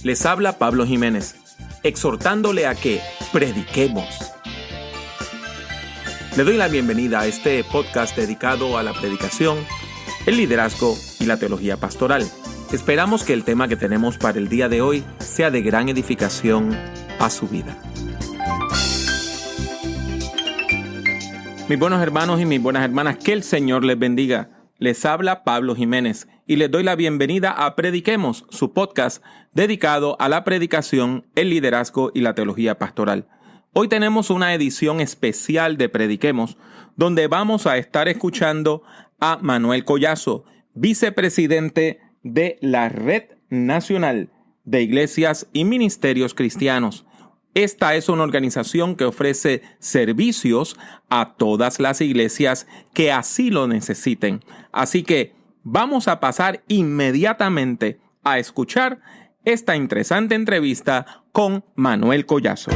Les habla Pablo Jiménez, exhortándole a que prediquemos. Le doy la bienvenida a este podcast dedicado a la predicación, el liderazgo y la teología pastoral. Esperamos que el tema que tenemos para el día de hoy sea de gran edificación a su vida. Mis buenos hermanos y mis buenas hermanas, que el Señor les bendiga. Les habla Pablo Jiménez y les doy la bienvenida a Prediquemos, su podcast dedicado a la predicación, el liderazgo y la teología pastoral. Hoy tenemos una edición especial de Prediquemos, donde vamos a estar escuchando a Manuel Collazo, vicepresidente de la Red Nacional de Iglesias y Ministerios Cristianos. Esta es una organización que ofrece servicios a todas las iglesias que así lo necesiten. Así que vamos a pasar inmediatamente a escuchar esta interesante entrevista con Manuel Collazo.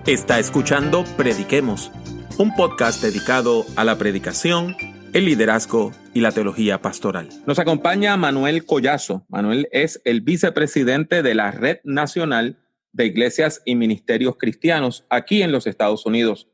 Está escuchando Prediquemos, un podcast dedicado a la predicación, el liderazgo y la teología pastoral. Nos acompaña Manuel Collazo. Manuel es el vicepresidente de la Red Nacional de Iglesias y Ministerios Cristianos aquí en los Estados Unidos.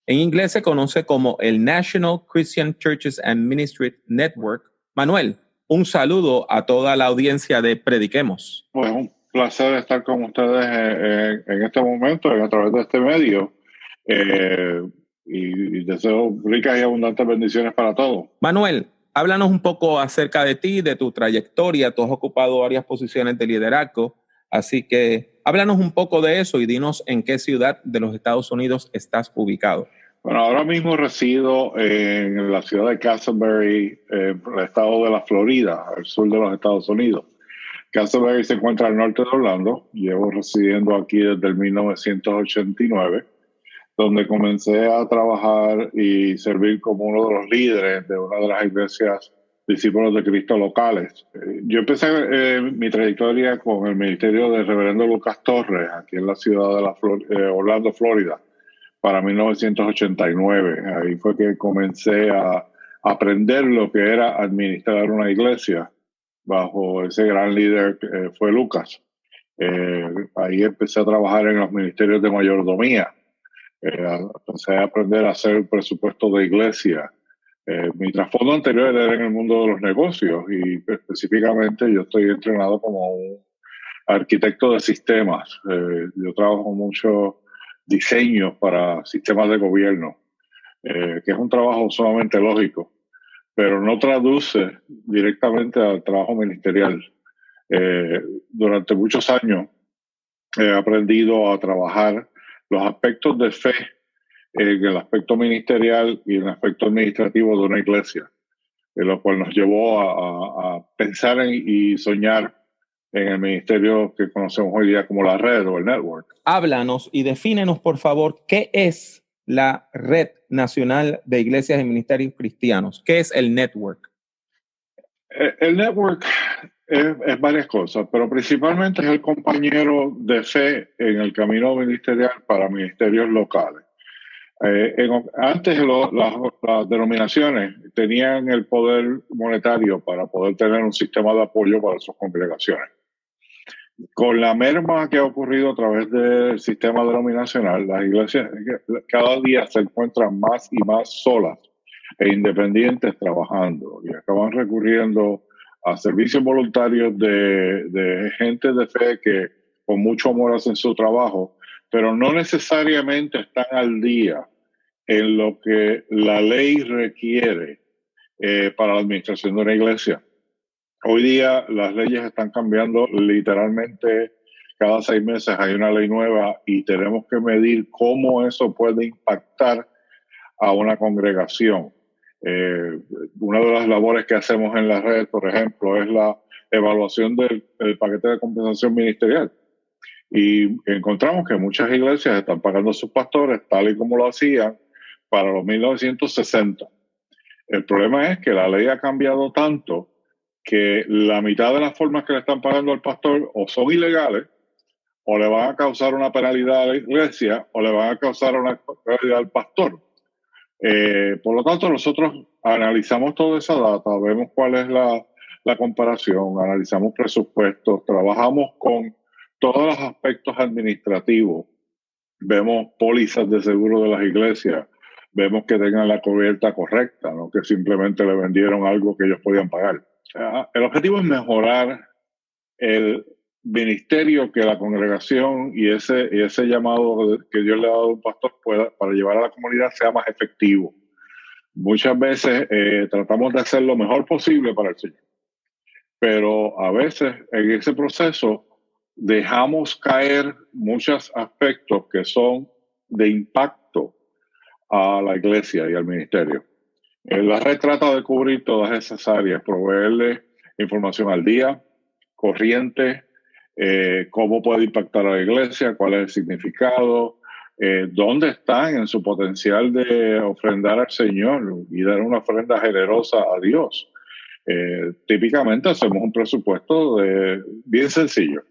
En inglés se conoce como el National Christian Churches and Ministry Network. Manuel, un saludo a toda la audiencia de Prediquemos. Pues un placer estar con ustedes en este momento, a través de este medio, y deseo ricas y abundantes bendiciones para todos. Manuel, háblanos un poco acerca de ti, de tu trayectoria. Tú has ocupado varias posiciones de liderazgo, así que háblanos un poco de eso y dinos en qué ciudad de los Estados Unidos estás ubicado. Bueno, ahora mismo resido en la ciudad de Castleberry, el estado de la Florida, al sur de los Estados Unidos. Castleberry se encuentra al norte de Orlando. Llevo residiendo aquí desde el 1989, donde comencé a trabajar y servir como uno de los líderes de una de las iglesias Discípulos de Cristo locales. Yo empecé mi trayectoria con el ministerio del reverendo Lucas Torres, aquí en la ciudad de Orlando, Florida, para 1989. Ahí fue que comencé a aprender lo que era administrar una iglesia bajo ese gran líder que fue Lucas. Ahí empecé a trabajar en los ministerios de mayordomía. Empecé a aprender a hacer el presupuesto de iglesia. Mi trasfondo anterior era en el mundo de los negocios y específicamente yo estoy entrenado como un arquitecto de sistemas. Yo trabajo mucho diseños para sistemas de gobierno, que es un trabajo sumamente lógico, pero no traduce directamente al trabajo ministerial. Durante muchos años he aprendido a trabajar los aspectos de fe en el aspecto ministerial y en el aspecto administrativo de una iglesia, lo cual nos llevó a pensar y soñar en el ministerio que conocemos hoy día como la red o el network. Háblanos y defínenos, por favor, ¿qué es la Red Nacional de Iglesias y Ministerios Cristianos? ¿Qué es el network? El network es varias cosas, pero principalmente es el compañero de fe en el camino ministerial para ministerios locales. Antes las denominaciones tenían el poder monetario para poder tener un sistema de apoyo para sus congregaciones. Con la merma que ha ocurrido a través del sistema denominacional, las iglesias cada día se encuentran más y más solas e independientes trabajando y acaban recurriendo a servicios voluntarios de gente de fe que con mucho amor hacen su trabajo, pero no necesariamente están al día en lo que la ley requiere para la administración de una iglesia. Hoy día las leyes están cambiando literalmente cada 6 meses hay una ley nueva y tenemos que medir cómo eso puede impactar a una congregación. Una de las labores que hacemos en la red, por ejemplo, es la evaluación del paquete de compensación ministerial. Y encontramos que muchas iglesias están pagando a sus pastores tal y como lo hacían para los 1960. El problema es que la ley ha cambiado tanto que la mitad de las formas que le están pagando al pastor o son ilegales, o le van a causar una penalidad a la iglesia, o le van a causar una penalidad al pastor. Por lo tanto, nosotros analizamos toda esa data, vemos cuál es la la comparación, analizamos presupuestos, trabajamos con todos los aspectos administrativos. Vemos pólizas de seguro de las iglesias, vemos que tengan la cubierta correcta, no que simplemente le vendieron algo que ellos podían pagar. El objetivo es mejorar el ministerio que la congregación y ese llamado que Dios le ha dado a un pastor para llevar a la comunidad sea más efectivo. Muchas veces tratamos de hacer lo mejor posible para el Señor, pero a veces en ese proceso dejamos caer muchos aspectos que son de impacto a la iglesia y al ministerio. La red trata de cubrir todas esas áreas, proveerle información al día, corriente, cómo puede impactar a la iglesia, cuál es el significado, dónde están en su potencial de ofrendar al Señor y dar una ofrenda generosa a Dios. Típicamente hacemos un presupuesto bien sencillo.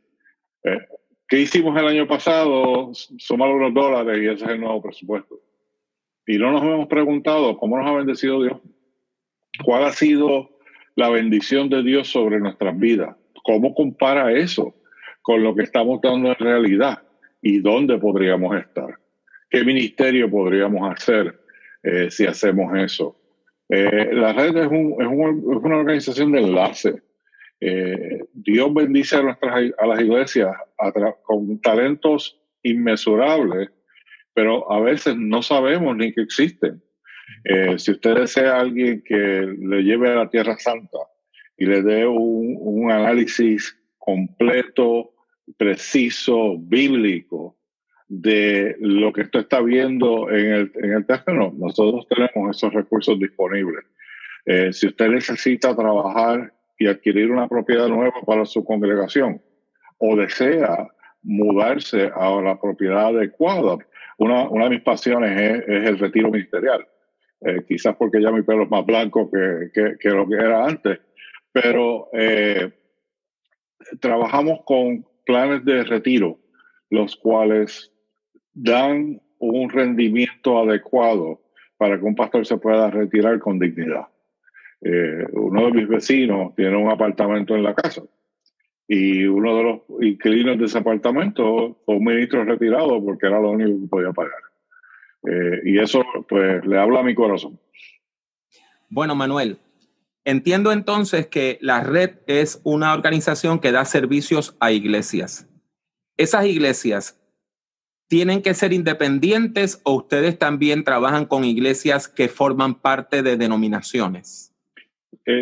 ¿Qué hicimos el año pasado? Sumar unos dólares y ese es el nuevo presupuesto. Y no nos hemos preguntado cómo nos ha bendecido Dios. ¿Cuál ha sido la bendición de Dios sobre nuestras vidas? ¿Cómo compara eso con lo que estamos dando en realidad? ¿Y dónde podríamos estar? ¿Qué ministerio podríamos hacer si hacemos eso? La red es una organización de enlace. Dios bendice a las iglesias con talentos inmesurables, pero a veces no sabemos ni que existen. Si usted desea a alguien que le lleve a la Tierra Santa y le dé un análisis completo, preciso, bíblico de lo que usted está viendo en el terreno, nosotros tenemos esos recursos disponibles. Si usted necesita trabajar y adquirir una propiedad nueva para su congregación o desea mudarse a la propiedad adecuada, una de mis pasiones es el retiro ministerial. Quizás porque ya mi pelo es más blanco que lo que era antes, pero trabajamos con planes de retiro, los cuales dan un rendimiento adecuado para que un pastor se pueda retirar con dignidad. Uno de mis vecinos tiene un apartamento en la casa y uno de los inquilinos de ese apartamento fue un ministro retirado porque era lo único que podía pagar. Y eso pues le habla a mi corazón. Bueno, Manuel, entiendo entonces que la red es una organización que da servicios a iglesias. ¿Esas iglesias tienen que ser independientes o ustedes también trabajan con iglesias que forman parte de denominaciones?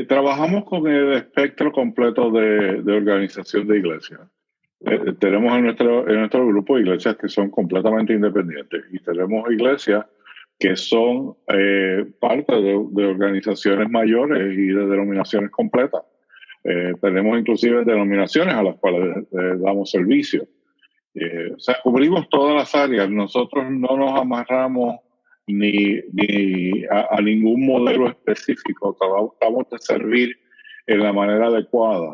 Trabajamos con el espectro completo de organización de iglesias. Tenemos en nuestro grupo iglesias que son completamente independientes y tenemos iglesias que son parte de organizaciones mayores y de denominaciones completas. Tenemos inclusive denominaciones a las cuales damos servicio. O sea, cubrimos todas las áreas. Nosotros no nos amarramos ni a ningún modelo específico. Tratamos de servir en la manera adecuada.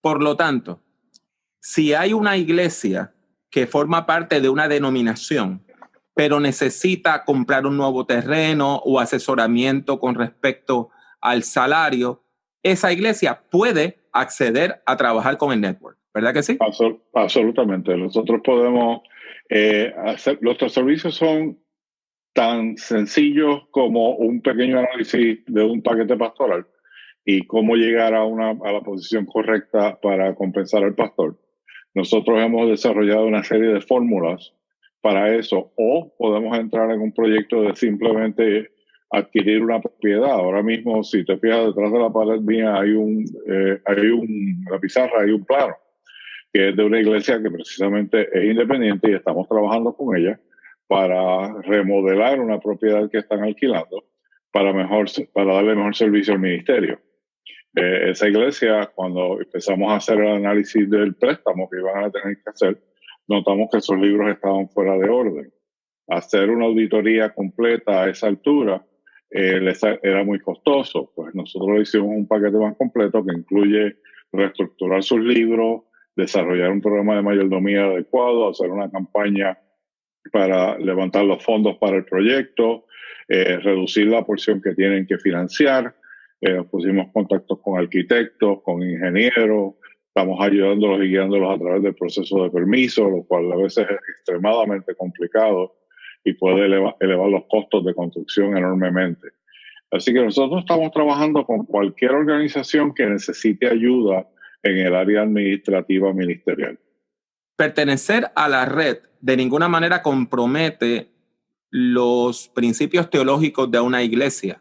Por lo tanto, si hay una iglesia que forma parte de una denominación, pero necesita comprar un nuevo terreno o asesoramiento con respecto al salario, esa iglesia puede acceder a trabajar con el network, ¿verdad que sí? Absolutamente. Nosotros podemos nuestros servicios son tan sencillos como un pequeño análisis de un paquete pastoral y cómo llegar a la posición correcta para compensar al pastor. Nosotros hemos desarrollado una serie de fórmulas para eso, o podemos entrar en un proyecto de simplemente adquirir una propiedad. Ahora mismo, si te fijas, detrás de la pared mía hay la pizarra, hay un plano, que es de una iglesia que precisamente es independiente y estamos trabajando con ella para remodelar una propiedad que están alquilando para darle mejor servicio al ministerio. Esa iglesia, cuando empezamos a hacer el análisis del préstamo que iban a tener que hacer, notamos que esos libros estaban fuera de orden. Hacer una auditoría completa a esa altura era muy costoso. Pues nosotros hicimos un paquete más completo que incluye reestructurar sus libros, desarrollar un programa de mayordomía adecuado, hacer una campaña para levantar los fondos para el proyecto, reducir la porción que tienen que financiar, Nos pusimos contactos con arquitectos, con ingenieros, estamos ayudándolos y guiándolos a través del proceso de permiso, lo cual a veces es extremadamente complicado y puede elevar los costos de construcción enormemente. Así que nosotros estamos trabajando con cualquier organización que necesite ayuda en el área administrativa ministerial. Pertenecer a la red de ninguna manera compromete los principios teológicos de una iglesia.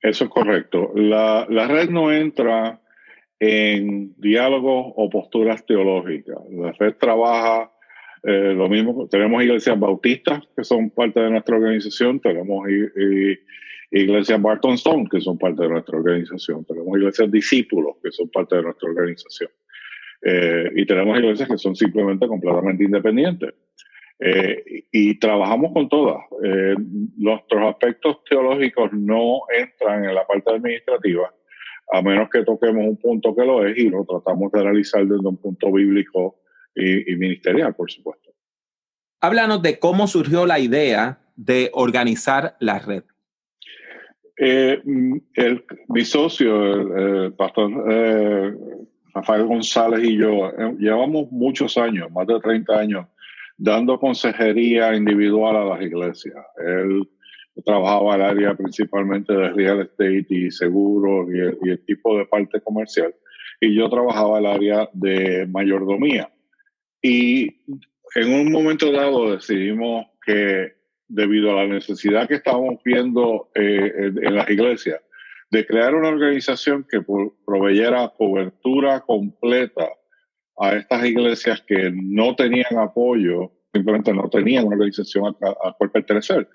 Eso es correcto. La red no entra en diálogos o posturas teológicas. La red trabaja lo mismo. Tenemos iglesias bautistas que son parte de nuestra organización, tenemos iglesias Barton Stone que son parte de nuestra organización, tenemos iglesias discípulos que son parte de nuestra organización, y tenemos iglesias que son simplemente completamente independientes. Y trabajamos con todas. Nuestros aspectos teológicos no entran en la parte administrativa, a menos que toquemos un punto que lo es y lo tratamos de analizar desde un punto bíblico y ministerial, por supuesto. Háblanos de cómo surgió la idea de organizar la red. Mi socio, el pastor Rafael González y yo, llevamos muchos años, más de 30 años, dando consejería individual a las iglesias. Él trabajaba en el área principalmente de real estate y seguros y el tipo de parte comercial. Y yo trabajaba en el área de mayordomía. Y en un momento dado decidimos que debido a la necesidad que estábamos viendo en las iglesias, de crear una organización que proveyera cobertura completa a estas iglesias que no tenían apoyo, simplemente no tenían una organización a cual pertenecer.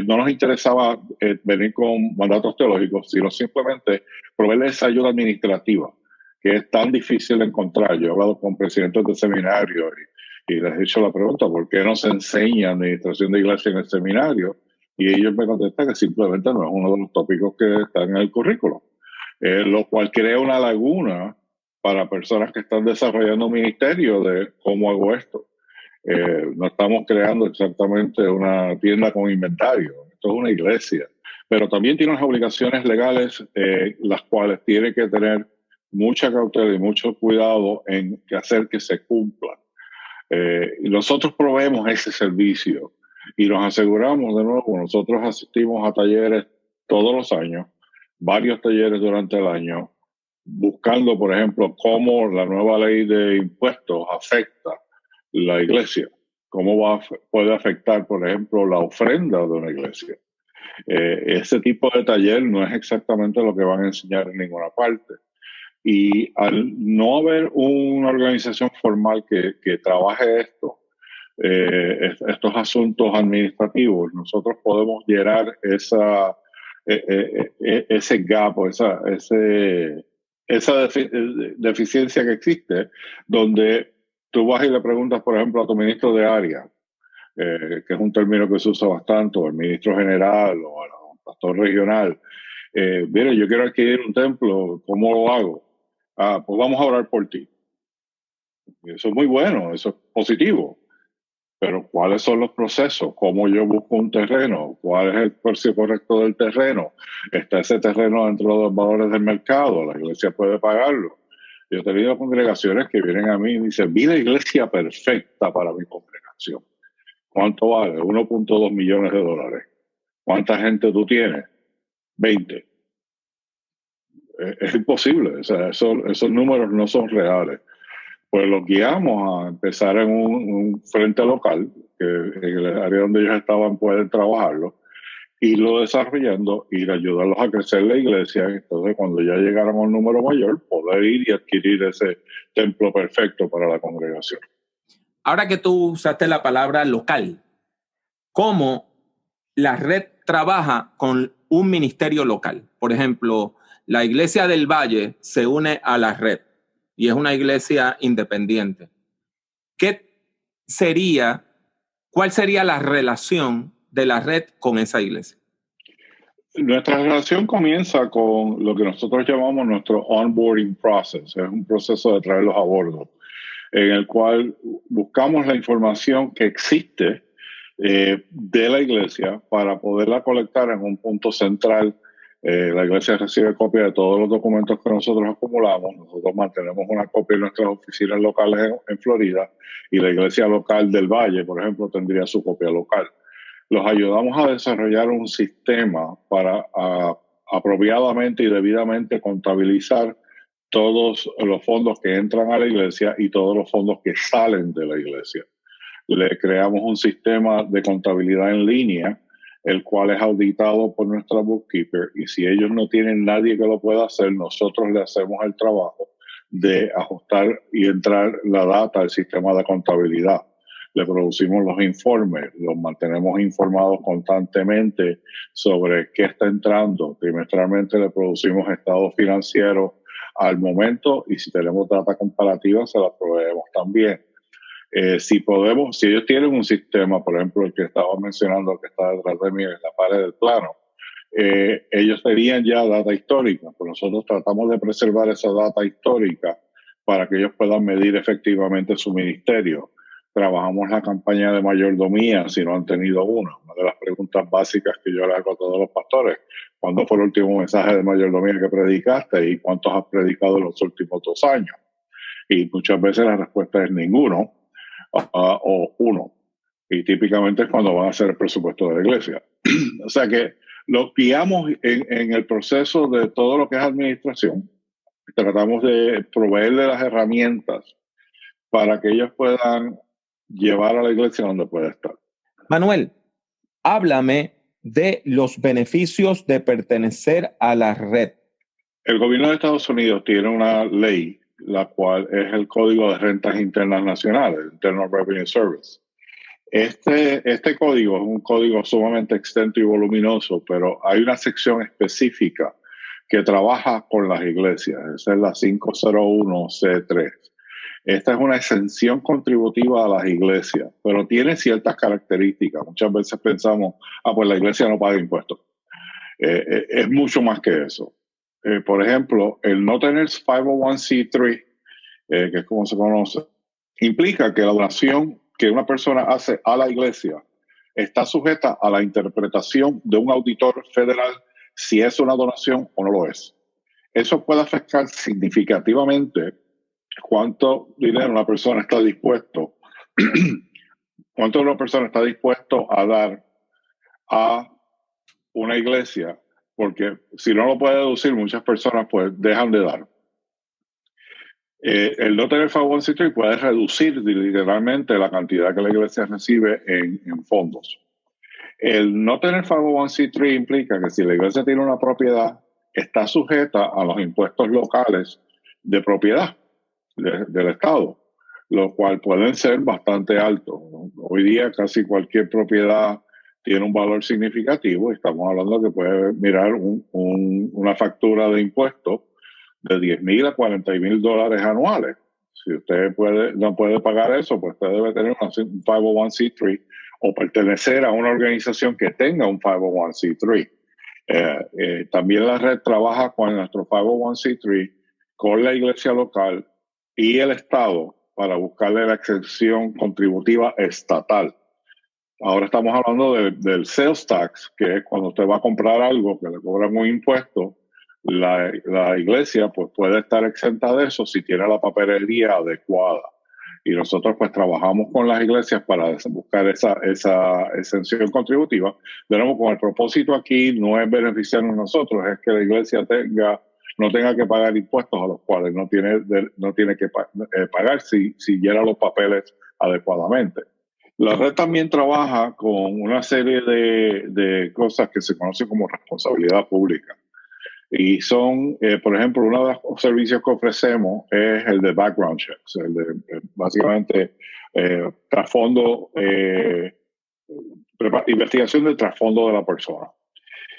No nos interesaba venir con mandatos teológicos, sino simplemente proveerles esa ayuda administrativa, que es tan difícil de encontrar. Yo he hablado con presidentes de seminarios y les he hecho la pregunta, ¿por qué no se enseña administración de iglesia en el seminario? Y ellos me contestan que simplemente no es uno de los tópicos que están en el currículo, lo cual crea una laguna para personas que están desarrollando un ministerio de cómo hago esto. No estamos creando exactamente una tienda con inventario, esto es una iglesia, pero también tiene unas obligaciones legales, las cuales tiene que tener mucha cautela y mucho cuidado en hacer que se cumplan. Y nosotros proveemos ese servicio y nos aseguramos, de nuevo, nosotros asistimos a talleres todos los años, varios talleres durante el año, buscando, por ejemplo, cómo la nueva ley de impuestos afecta la iglesia, cómo puede afectar, por ejemplo, la ofrenda de una iglesia. Ese tipo de taller no es exactamente lo que van a enseñar en ninguna parte. Y al no haber una organización formal que trabaje estos asuntos administrativos, nosotros podemos llenar ese gap, esa deficiencia que existe, donde tú vas y le preguntas, por ejemplo, a tu ministro de área, que es un término que se usa bastante, o al ministro general o al pastor regional, mire, yo quiero adquirir un templo, ¿cómo lo hago? Pues vamos a orar por ti. Y eso es muy bueno, eso es positivo. Pero ¿cuáles son los procesos? ¿Cómo yo busco un terreno? ¿Cuál es el precio correcto del terreno? ¿Está ese terreno dentro de los valores del mercado? ¿La iglesia puede pagarlo? Yo he tenido congregaciones que vienen a mí y dicen, vi la iglesia perfecta para mi congregación. ¿Cuánto vale? 1.2 millones de dólares. ¿Cuánta gente tú tienes? 20. Es imposible, o sea, esos números no son reales. Pues los guiamos a empezar en un frente local, que en el área donde ellos estaban pueden trabajarlo, irlo desarrollando, ir a ayudarlos a crecer la iglesia. Entonces, cuando ya llegaran a un número mayor, poder ir y adquirir ese templo perfecto para la congregación. Ahora que tú usaste la palabra local, ¿cómo la red trabaja con un ministerio local? Por ejemplo, la Iglesia del Valle se une a la red y es una iglesia independiente. ¿Cuál sería la relación de la red con esa iglesia? Nuestra relación comienza con lo que nosotros llamamos nuestro onboarding process. Es un proceso de traerlos a bordo, en el cual buscamos la información que existe de la iglesia para poderla colectar en un punto central La iglesia recibe copia de todos los documentos que nosotros acumulamos. Nosotros mantenemos una copia en nuestras oficinas locales en Florida, y la iglesia local del Valle, por ejemplo, tendría su copia local. Los ayudamos a desarrollar un sistema para apropiadamente y debidamente contabilizar todos los fondos que entran a la iglesia y todos los fondos que salen de la iglesia. Le creamos un sistema de contabilidad en línea, el cual es auditado por nuestra bookkeeper, y si ellos no tienen nadie que lo pueda hacer, nosotros le hacemos el trabajo de ajustar y entrar la data al sistema de contabilidad. Le producimos los informes, los mantenemos informados constantemente sobre qué está entrando. Trimestralmente le producimos estados financieros al momento, y si tenemos data comparativa se la proveemos también. Si ellos tienen un sistema, por ejemplo, el que estaba mencionando, que está detrás de mí en la pared del plano, ellos tenían ya data histórica, pues nosotros tratamos de preservar esa data histórica para que ellos puedan medir efectivamente su ministerio. Trabajamos la campaña de mayordomía, si no han tenido una de las preguntas básicas que yo le hago a todos los pastores: ¿cuándo fue el último mensaje de mayordomía que predicaste y cuántos has predicado en los últimos 2 años? Y muchas veces la respuesta es ninguno, o uno. Y típicamente es cuando van a hacer el presupuesto de la iglesia. O sea que los guiamos en el proceso de todo lo que es administración. Tratamos de proveerle las herramientas para que ellos puedan llevar a la iglesia donde puede estar. Manuel, háblame de los beneficios de pertenecer a la red. El gobierno de Estados Unidos tiene una ley, la cual es el Código de Rentas Internas Nacionales, Internal Revenue Service. Este código es un código sumamente extenso y voluminoso, pero hay una sección específica que trabaja con las iglesias. Esa es la 501C3. Esta es una exención contributiva a las iglesias, pero tiene ciertas características. Muchas veces pensamos, pues la iglesia no paga impuestos. Es mucho más que eso. Por ejemplo, el no tener 501c3, que es como se conoce, implica que la donación que una persona hace a la iglesia está sujeta a la interpretación de un auditor federal si es una donación o no lo es. Eso puede afectar significativamente cuánto dinero una persona está dispuesto a dar a una iglesia, porque si no lo puede deducir, muchas personas pues dejan de dar. El no tener 501c3 puede reducir literalmente la cantidad que la iglesia recibe en fondos. El no tener 501c3 implica que si la iglesia tiene una propiedad, está sujeta a los impuestos locales de propiedad del Estado, lo cual pueden ser bastante altos. Hoy día casi cualquier propiedad tiene un valor significativo, y estamos hablando que puede mirar una factura de impuestos de $10,000 a $40,000 anuales. Si usted no puede pagar eso, pues usted debe tener un 501c3 o pertenecer a una organización que tenga un 501c3. También la red trabaja con nuestro 501c3, con la iglesia local y el Estado para buscarle la exención contributiva estatal. Ahora estamos hablando del sales tax, que es cuando usted va a comprar algo que le cobran un impuesto. La iglesia pues puede estar exenta de eso si tiene la papelería adecuada. Y nosotros pues trabajamos con las iglesias para buscar esa exención contributiva. De nuevo, con el propósito aquí no es beneficiarnos nosotros, es que la iglesia no tenga que pagar impuestos a los cuales no tiene que pagar si llena los papeles adecuadamente. La red también trabaja con una serie de cosas que se conocen como responsabilidad pública. Y son, por ejemplo, uno de los servicios que ofrecemos es el de background checks, el de básicamente trasfondo, investigación del trasfondo de la persona.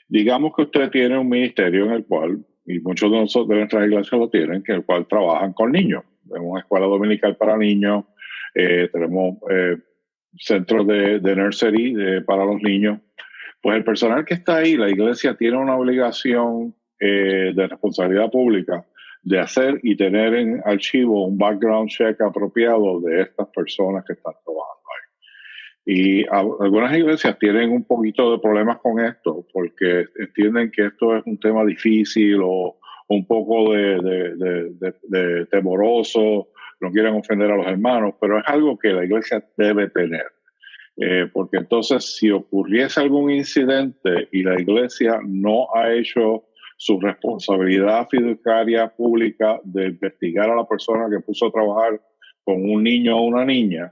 Digamos que usted tiene un ministerio en el cual, y muchos de nosotros de nuestras iglesias lo tienen, en el cual trabajan con niños. Tenemos una escuela dominical para niños, tenemos centros de nursery para los niños. Pues el personal que está ahí, la iglesia tiene una obligación de responsabilidad pública de hacer y tener en archivo un background check apropiado de estas personas que están trabajando ahí. Y algunas iglesias tienen un poquito de problemas con esto porque entienden que esto es un tema difícil o un poco de temoroso, no quieren ofender a los hermanos, pero es algo que la iglesia debe tener. Porque entonces si ocurriese algún incidente y la iglesia no ha hecho su responsabilidad fiduciaria pública de investigar a la persona que puso a trabajar con un niño o una niña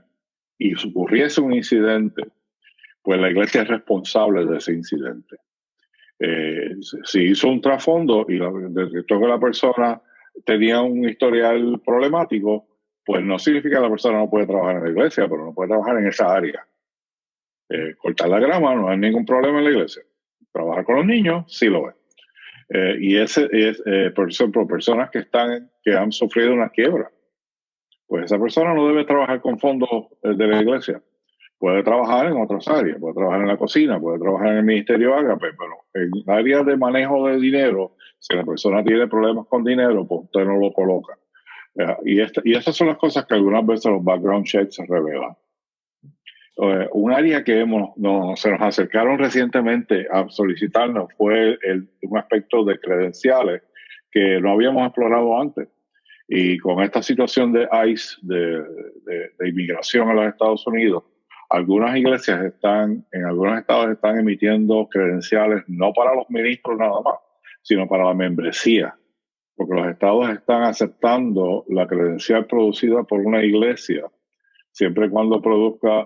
y ocurriese un incidente, pues la iglesia es responsable de ese incidente. Si hizo un trasfondo y detectó que la persona tenía un historial problemático, pues no significa que la persona no puede trabajar en la iglesia, pero no puede trabajar en esa área. Cortar la grama no hay ningún problema en la iglesia. Trabajar con los niños sí lo es. Por ejemplo, personas que han sufrido una quiebra, pues esa persona no debe trabajar con fondos de la iglesia. Puede trabajar en otras áreas, puede trabajar en la cocina, puede trabajar en el ministerio Ágape, pero en áreas de manejo de dinero, si la persona tiene problemas con dinero, pues usted no lo coloca. Y esas son las cosas que algunas veces los background checks se revelan. Un área que se nos acercaron recientemente a solicitarnos fue un aspecto de credenciales que no habíamos explorado antes. Y con esta situación de ICE, de inmigración a los Estados Unidos, algunas iglesias en algunos estados están emitiendo credenciales no para los ministros nada más, sino para la membresía, porque los estados están aceptando la credencial producida por una iglesia siempre y cuando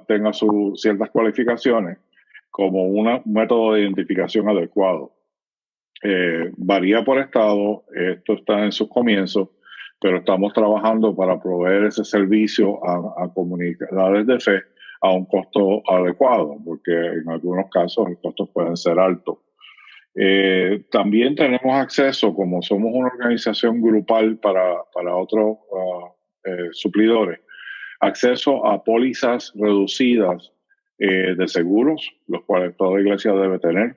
tenga ciertas cualificaciones, como un método de identificación adecuado. Varía por estado, esto está en sus comienzos, pero estamos trabajando para proveer ese servicio a comunidades de fe a un costo adecuado, porque en algunos casos los costos pueden ser altos. También tenemos acceso, como somos una organización grupal para otros suplidores, acceso a pólizas reducidas de seguros, los cuales toda iglesia debe tener.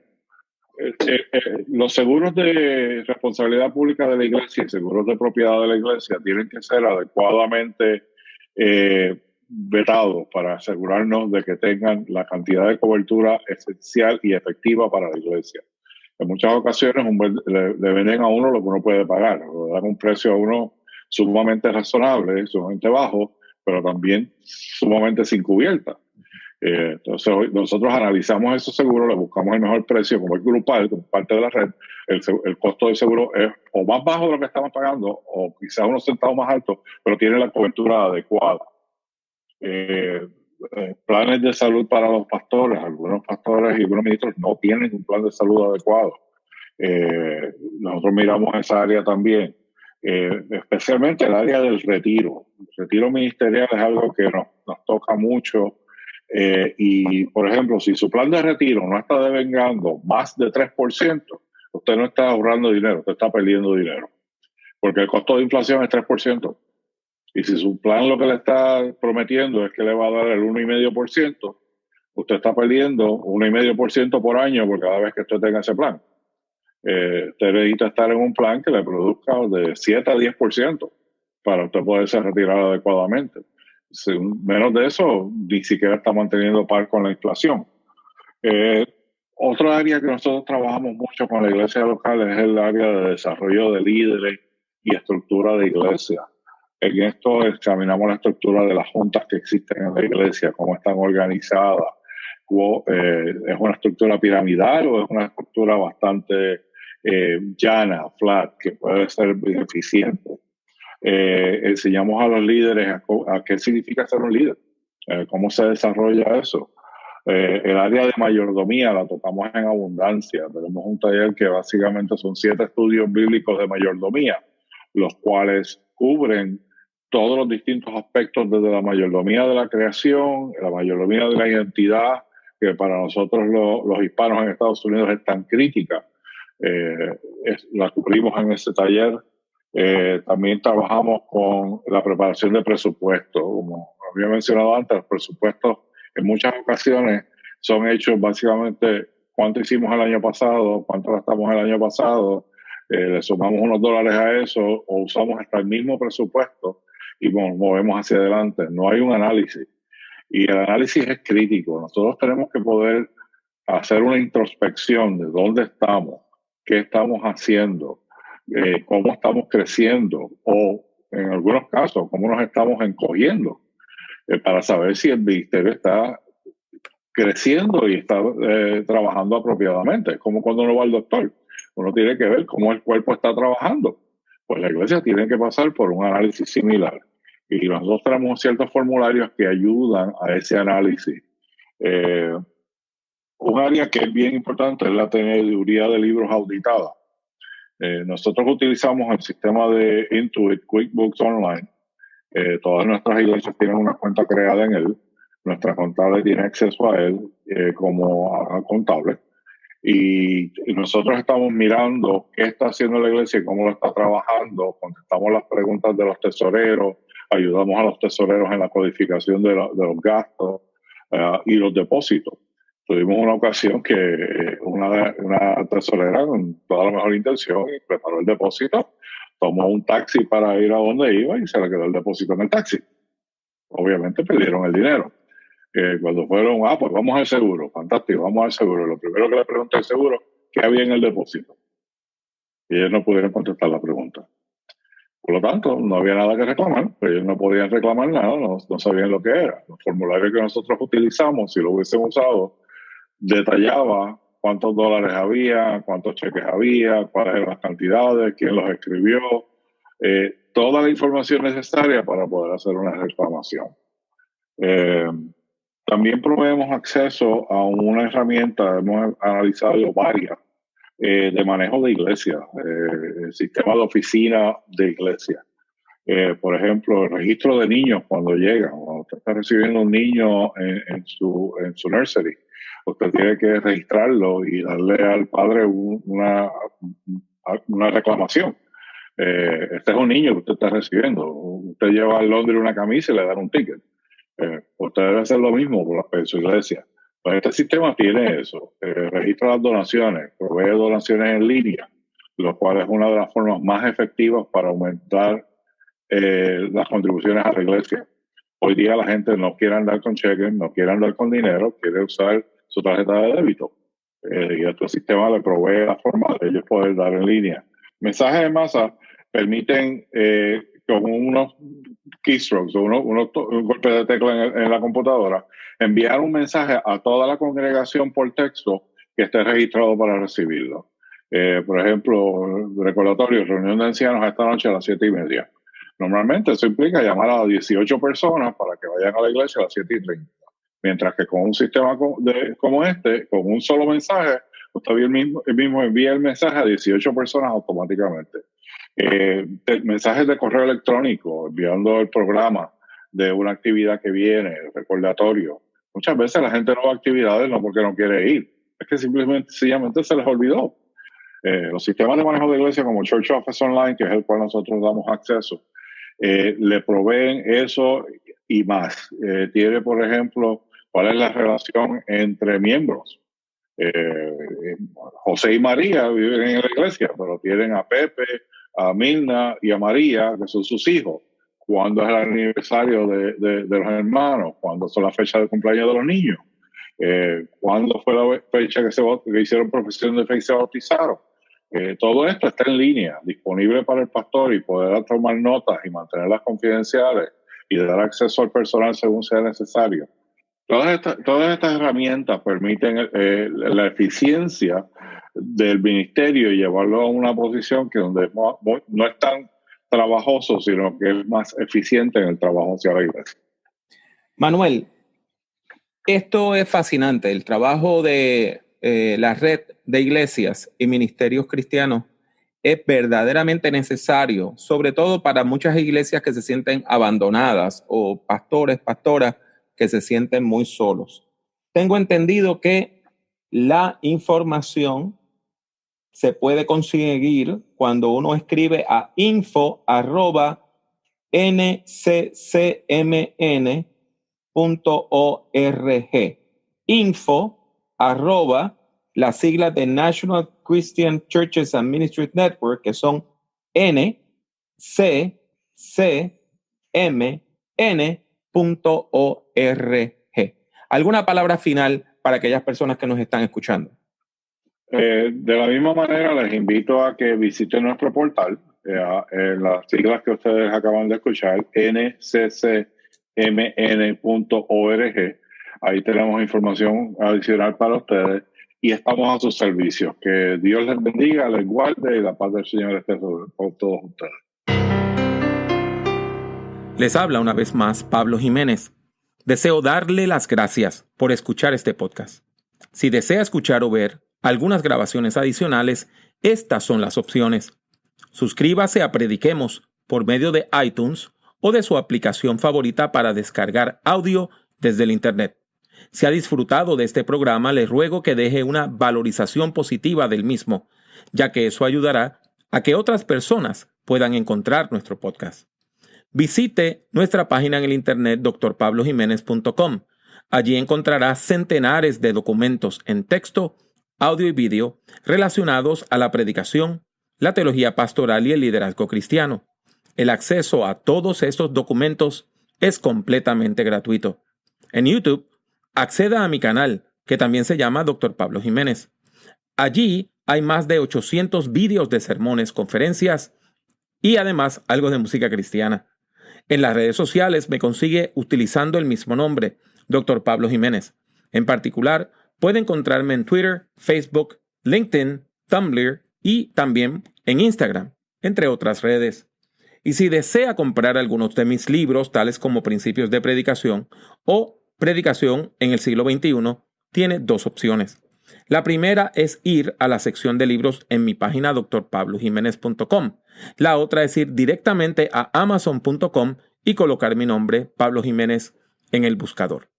Los seguros de responsabilidad pública de la iglesia y seguros de propiedad de la iglesia tienen que ser adecuadamente vetados para asegurarnos de que tengan la cantidad de cobertura esencial y efectiva para la iglesia. En muchas ocasiones le venden a uno lo que uno puede pagar, le dan un precio a uno sumamente razonable, sumamente bajo, pero también sumamente sin cubierta. Entonces nosotros analizamos esos seguros, le buscamos el mejor precio, como es grupal, como parte de la red. El costo del seguro es o más bajo de lo que estamos pagando o quizás unos centavos más altos, pero tiene la cobertura adecuada. Planes de salud para los pastores, algunos pastores y algunos ministros no tienen un plan de salud adecuado. Nosotros miramos esa área también. Especialmente el área del retiro. El retiro ministerial es algo que nos toca mucho. Y, por ejemplo, si su plan de retiro no está devengando más de 3%, usted no está ahorrando dinero, usted está perdiendo dinero. Porque el costo de inflación es 3%. Y si su plan lo que le está prometiendo es que le va a dar el 1,5%, usted está perdiendo 1,5% por año por cada vez que usted tenga ese plan. Usted necesita estar en un plan que le produzca de 7 a 10% para usted poderse retirar adecuadamente. Menos de eso, ni siquiera está manteniendo par con la inflación. Otra área que nosotros trabajamos mucho con la iglesia local es el área de desarrollo de líderes y estructura de iglesia. En esto examinamos la estructura de las juntas que existen en la iglesia, cómo están organizadas. ¿Es una estructura piramidal o es una estructura bastante llana, flat, que puede ser eficiente? Enseñamos a los líderes a qué significa ser un líder, cómo se desarrolla eso. El área de mayordomía la tocamos en abundancia. Tenemos un taller que básicamente son 7 estudios bíblicos de mayordomía, los cuales cubren todos los distintos aspectos desde la mayordomía de la creación, la mayordomía de la identidad, que para nosotros los hispanos en Estados Unidos es tan crítica. La cubrimos en ese taller. También trabajamos con la preparación de presupuestos. Como había mencionado antes, los presupuestos en muchas ocasiones son hechos básicamente cuánto hicimos el año pasado, cuánto gastamos el año pasado, le sumamos unos dólares a eso o usamos hasta el mismo presupuesto y movemos hacia adelante. No hay un análisis. Y el análisis es crítico. Nosotros tenemos que poder hacer una introspección de dónde estamos, qué estamos haciendo, cómo estamos creciendo o, en algunos casos, cómo nos estamos encogiendo, para saber si el ministerio está creciendo y está trabajando apropiadamente. Es como cuando uno va al doctor. Uno tiene que ver cómo el cuerpo está trabajando. Pues la iglesia tiene que pasar por un análisis similar. Y nosotros tenemos ciertos formularios que ayudan a ese análisis. Un área que es bien importante es la teneduría de libros auditada. Nosotros utilizamos el sistema de Intuit QuickBooks Online. Todas nuestras iglesias tienen una cuenta creada en él. Nuestra contable tiene acceso a él como contable. Y nosotros estamos mirando qué está haciendo la iglesia y cómo lo está trabajando. Contestamos las preguntas de los tesoreros, ayudamos a los tesoreros en la codificación de los gastos y los depósitos. Tuvimos una ocasión que una tesorera con toda la mejor intención preparó el depósito, tomó un taxi para ir a donde iba y se le quedó el depósito en el taxi. Obviamente perdieron el dinero. Cuando fueron, pues vamos al seguro, fantástico, vamos al seguro. Lo primero que le pregunté al seguro, ¿qué había en el depósito? Y ellos no pudieron contestar la pregunta. Por lo tanto, no había nada que reclamar, pero ellos no podían reclamar nada, no sabían lo que era. Los formularios que nosotros utilizamos, si lo hubiésemos usado, detallaba cuántos dólares había, cuántos cheques había, cuáles eran las cantidades, quién los escribió, toda la información necesaria para poder hacer una reclamación. También proveemos acceso a una herramienta, hemos analizado varias, de manejo de iglesia, el sistema de oficina de iglesia. Por ejemplo, el registro de niños cuando llegan. Cuando usted está recibiendo un niño en su nursery, usted tiene que registrarlo y darle al padre una reclamación. Este es un niño que usted está recibiendo. Usted lleva al Londres una camisa y le dan un ticket. Usted debe hacer lo mismo por su iglesia. Pues este sistema tiene eso. Registra las donaciones, provee donaciones en línea, lo cual es una de las formas más efectivas para aumentar las contribuciones a la iglesia. Hoy día la gente no quiere andar con cheques, no quiere andar con dinero, quiere usar su tarjeta de débito. Y este sistema le provee la forma de ellos poder dar en línea. Mensajes de masa permiten con unos keystrokes o unos golpes de tecla en la computadora enviar un mensaje a toda la congregación por texto que esté registrado para recibirlo. Por ejemplo, recordatorio, reunión de ancianos esta noche a las 7:30. Normalmente eso implica llamar a 18 personas para que vayan a la iglesia a las 7:30. Mientras que con un sistema como este, con un solo mensaje, usted mismo envía el mensaje a 18 personas automáticamente. Mensajes de correo electrónico, enviando el programa de una actividad que viene, el recordatorio. Muchas veces la gente no va a actividades no porque no quiere ir, es que sencillamente se les olvidó. Los sistemas de manejo de iglesia como Church Office Online, que es el cual nosotros damos acceso, le proveen eso y más. Tiene, por ejemplo, cuál es la relación entre miembros. José y María viven en la iglesia, pero tienen a Pepe, a Milna y a María, que son sus hijos. ¿Cuándo es el aniversario de los hermanos? ¿Cuándo son las fechas de cumpleaños de los niños? ¿Cuándo fue la fecha que hicieron profesión de fe y se bautizaron? Todo esto está en línea, disponible para el pastor y poder tomar notas y mantenerlas confidenciales y dar acceso al personal según sea necesario. Todas estas herramientas permiten la eficiencia del ministerio y llevarlo a una posición que donde no es tan trabajoso, sino que es más eficiente en el trabajo hacia la iglesia. Manuel, esto es fascinante. El trabajo de la red de iglesias y ministerios cristianos es verdaderamente necesario, sobre todo para muchas iglesias que se sienten abandonadas o pastores, pastoras que se sienten muy solos. Tengo entendido que la información se puede conseguir cuando uno escribe a info@nccmn.org. Info@ las siglas de National Christian Churches and Ministries Network, que son NCCMN.org. ¿Alguna palabra final para aquellas personas que nos están escuchando? De la misma manera, les invito a que visiten nuestro portal, en las siglas que ustedes acaban de escuchar, nccmn.org. Ahí tenemos información adicional para ustedes y estamos a sus servicios. Que Dios les bendiga, les guarde y la paz del Señor esté con todos ustedes. Les habla una vez más Pablo Jiménez. Deseo darle las gracias por escuchar este podcast. Si desea escuchar o ver algunas grabaciones adicionales, estas son las opciones. Suscríbase a Prediquemos por medio de iTunes o de su aplicación favorita para descargar audio desde el Internet. Si ha disfrutado de este programa, le ruego que deje una valorización positiva del mismo, ya que eso ayudará a que otras personas puedan encontrar nuestro podcast. Visite nuestra página en el Internet drpablojimenez.com. Allí encontrará centenares de documentos en texto, audio y vídeo relacionados a la predicación, la teología pastoral y el liderazgo cristiano. El acceso a todos estos documentos es completamente gratuito. En YouTube, acceda a mi canal, que también se llama Dr. Pablo Jiménez. Allí hay más de 800 vídeos de sermones, conferencias y además algo de música cristiana. En las redes sociales me consigue utilizando el mismo nombre, Dr. Pablo Jiménez. En particular, puede encontrarme en Twitter, Facebook, LinkedIn, Tumblr y también en Instagram, entre otras redes. Y si desea comprar algunos de mis libros, tales como Principios de Predicación o Predicación en el siglo XXI, tiene dos opciones. La primera es ir a la sección de libros en mi página drpablojimenez.com. La otra es ir directamente a amazon.com y colocar mi nombre, Pablo Jiménez, en el buscador.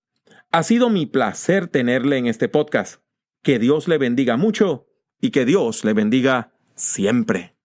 Ha sido mi placer tenerle en este podcast. Que Dios le bendiga mucho y que Dios le bendiga siempre.